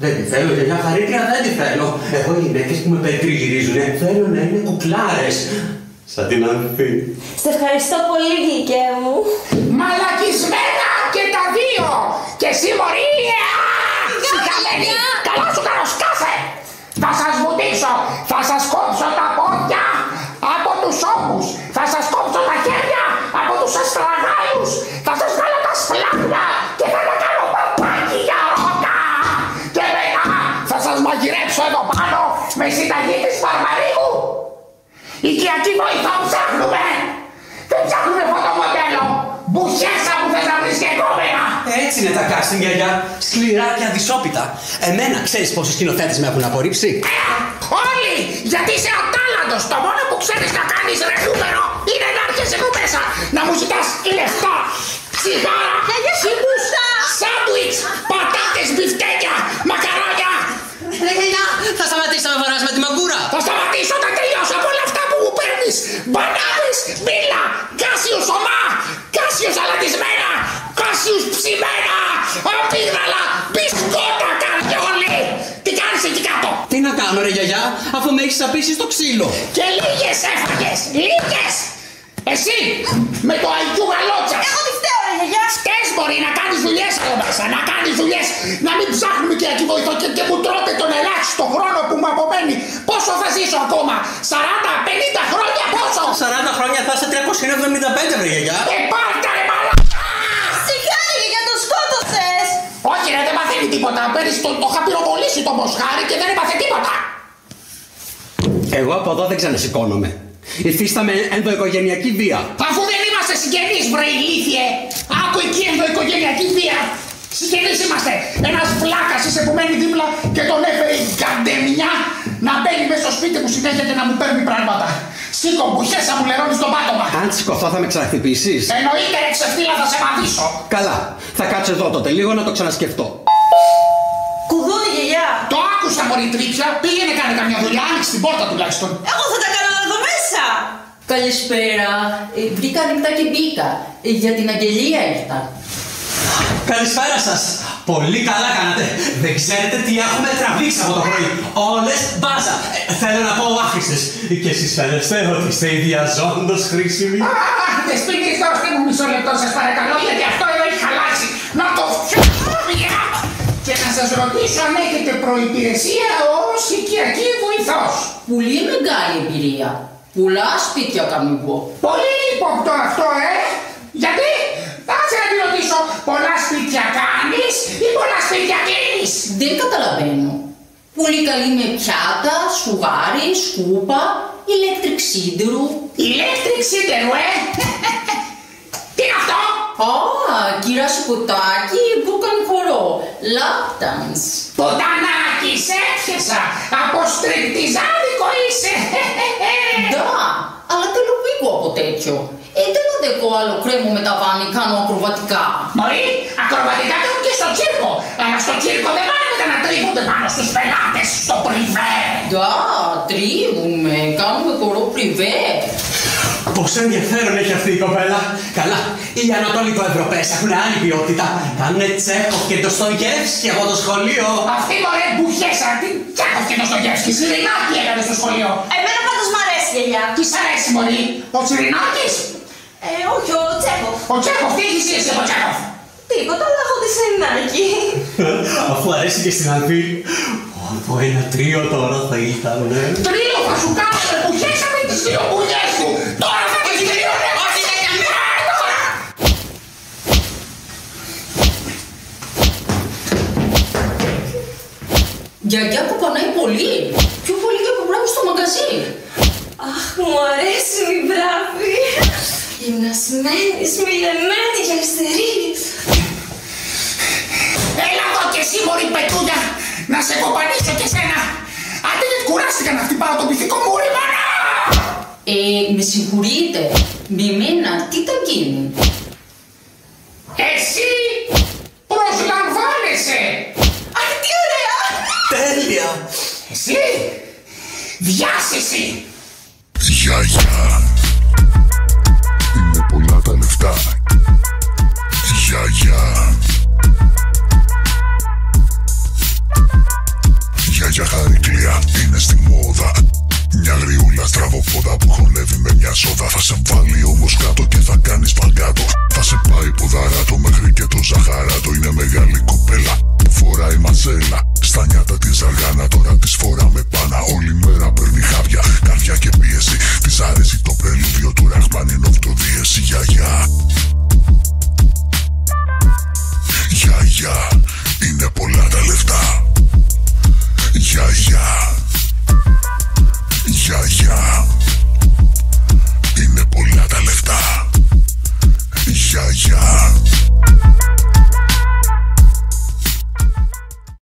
Δεν τη θέλω, γιαγιά Χαρίτρια, δεν τη θέλω. Εγώ οι γυναίκες που με περιτριγυρίζουνε θέλω να είναι κουκλάρες. Σαν την Ανθή. Σε ευχαριστώ πολύ, γλυκέ μου. Μαλακισμένα και τα δύο! Και εσύ μωρία! Συγχαμένη! Καλά σου κάνω, σκάσε! Θα σας βουτήσω! Θα σας κόψω τα πόδια από τους ώμους! Θα σας κόψω τα χέρια από τους αστραγάλους! Θα σας βγάλω τα σπλάχνα και θα τα κάνω παπάκι για ρόκα! Και μετά θα σας μαγειρέψω εδώ πάνω με συνταγή της Παρμαρίου! Οικιακή βοηθό ψάχνουμε! Δεν ψάχνουμε φωτομοντέλο! Μπουχέσα που θες να βρεις και κόμενα! Έτσι είναι τα casting, γιαγιά. Σκληρά και αδυσόπιτα. Εμένα ξέρεις πόσοι σκηνοθέτες με έχουν απορρίψει? Όλοι! Γιατί είσαι ατάλλαντος! Το μόνο που ξέρεις να κάνεις ρε νούμερο είναι να έρχεσαι εδώ μέσα! Να μου ζητάς λεφτά! Τσιγάρα! Σιμούς! Σάντουιτς! Πατάτες! Μπιφτέκια! Μακαρόνια! Γιαγιά, θα σταματήσω να με βαράς με τη μαγκούρα! Θα σταματήσω όταν τελειώσω από όλα αυτά που μου παίρνεις! Μπανάνες! Μήλα! Κάσιους ομά! Κάσιους αλατισμένα! Κάσιους ψημένα! Αμύγδαλα! Μπισκότα καρδιόλι! Τι κάνεις εκεί κάτω? Τι να κάνω ρε γιαγιά, αφού με έχεις απίσει στο ξύλο! Και λίγες έφαγες! Λίγες! Εσύ! Με το IQ γαλότσας! Εγώ τι φταίω, ρε γιαγιά! Φταίς μπορεί να κάνεις δουλειές εδώ μέσα! Να κάνεις δουλειές! Να μην ψάχνουμε και εκεί βοηθό και μου τρώτε τον ελάχιστο χρόνο που μου απομένει! Πόσο θα ζήσω ακόμα? 40, 50 χρόνια πόσο? 40 χρόνια θα είσαι 375 ρε γιαγιά! Πάρτα ρε μαλά! Σιγά, γιαγιά, το σκότωσες! Όχι ρε, δεν παθαίνει τίποτα! Πέρυσι το είχα πυροβολήσει το μοσχάρι και δεν έπαθε τίποτα! Εγώ από εδώ δεν ξανασηκώνομαι. Υφίσταμαι ενδοοικογενειακή βία. Αφού δεν είμαστε συγγενείς, βρε ηλίθιε! Άκου εκεί ενδοοικογενειακή βία! Συγγενείς είμαστε! Ένας βλάκας είσαι που μένει δίπλα και τον έφερε η καντεμιά να μπαίνει μέσα στο σπίτι μου συνέχεια και να μου παίρνει πράγματα. Σήκω, μπουχέσα μου λερώνει στο πάτωμα. Αν σηκωθώ θα με ξαναχτυπήσεις? Εννοείται ρε ξεφτύλα, θα σε μαθήσω. Καλά, θα κάτσω εδώ τότε λίγο να το ξανασκεφτώ. Κουδούνι, γιαγιά! Το άκουσα μωρή τρίπια, πήγαινε κάνε καμιά δουλειά, άνοιξε την πόρτα τουλάχιστον. Εγώ θα τα κάνω εδώ μέσα! Καλησπέρα. Βρήκα ανοιχτά και μπήκα. Για την αγγελία ήρθα. Καλησπέρα σας. Πολύ καλά κάνατε. Δεν ξέρετε τι έχουμε τραβήξει από το πρωί. Όλες μπάζα. Θέλω να πω άχρηστες. Και εσείς φαίνεστε ότι είστε ιδιαζόντως χρήσιμοι. Αχ, δεσποινείς, δώστε μου μισό λεπτό σας παρακαλώ, γιατί αυτό εδώ έχει χαλάσει. Να το φτιάξω πια. Και να σας ρωτήσω αν έχετε προϋπηρεσία ως οικιακή βοηθός. Πολύ μεγάλη εμπειρία. Πολλά σπίτια κάνω εγώ. Πολύ ύποπτο αυτό, Γιατί, θα να τη ρωτήσω, πολλά σπίτια κάνεις ή πολλά σπίτια κλείνεις? Δεν καταλαβαίνω. Πολύ καλή με πιάτα, σουγάρι, σκούπα, ηλέκτρικ σίδερου. Ηλέκτρικ σίδερου, Τι είναι αυτό? Κυράσου ποτάκι, μπούκαν χορό. Lap dance. Ποτανάκι, σε έπιασα. Από στριπτιζάδικο είσαι. Да, αλλά θέλω λίγο από τέτοιο. Δεν αντέχω άλλο κρέμο με τα βάνη, κάνω ακροβατικά. Μωρή, ακροβατικά κάνουν και στο τσίρκο. Αλλά στο τσίρκο δεν πάνε να τρίβονται πάνω στους πελάτες, στο πριβέ. Да, τρίβουμε, κάνουμε χορό πριβέ. Πόσο ενδιαφέρον έχει αυτή η κοπέλα. Καλά, οι Ανατολικοευρωπαίες έχουν άλλη ποιότητα. Κάνουνε Τσέχοφ και Ντοστογεύσκι από το σχολείο. Αυτή μωρέ μπουχέσα, τι Τσέχοφ και Ντοστογεύσκι, Σιρινάκη έκανε στο σχολείο. Εμένα πάντως μ' αρέσει, γιαγιά. Τι σ' αρέσει μωρή, ο Σιρινάκης? Όχι, ο Τσέχοφ. Ο Τσέχοφ, τι έχεις εσύ από Τσέχοφ? Τίποτα, αλλά έχω τη Σιρινάκη. Αφού αρέσει και στην Ανθή. Από ένα τρίο τώρα θα ήταν. Τρίο θα σου κάνω, ρε μπουχέσα με τις δύο μπουγιές σου. Τώρα θα τις τρίο, ρε. Όχι, δεν Γιαγιά που πονάει πολύ. Πιο πολύ και από μπράβο στο μαγαζί. Αχ, μου αρέσουν οι μπράβοι. Γυμνασμένοι, σμιλεμένοι για αστερίες. Έλα εδώ κι εσύ μωρή πετούγια, να σε κοπανίσω κι εσένα. Άντε δεν κουράστηκα να χτυπάω το πυθικό μου ρε μάνα. Με συγχωρείτε. Με εμένα τι θα γίνει? Εσύ προσλαμβάνεσαι. Αχ, τι ωραία. Τέλεια. Εσύ διάσηση. Γιαγιά. Είναι πολλά τα λεφτά. Γιαγιά. γκαζέλα στα νιάτα της αργά.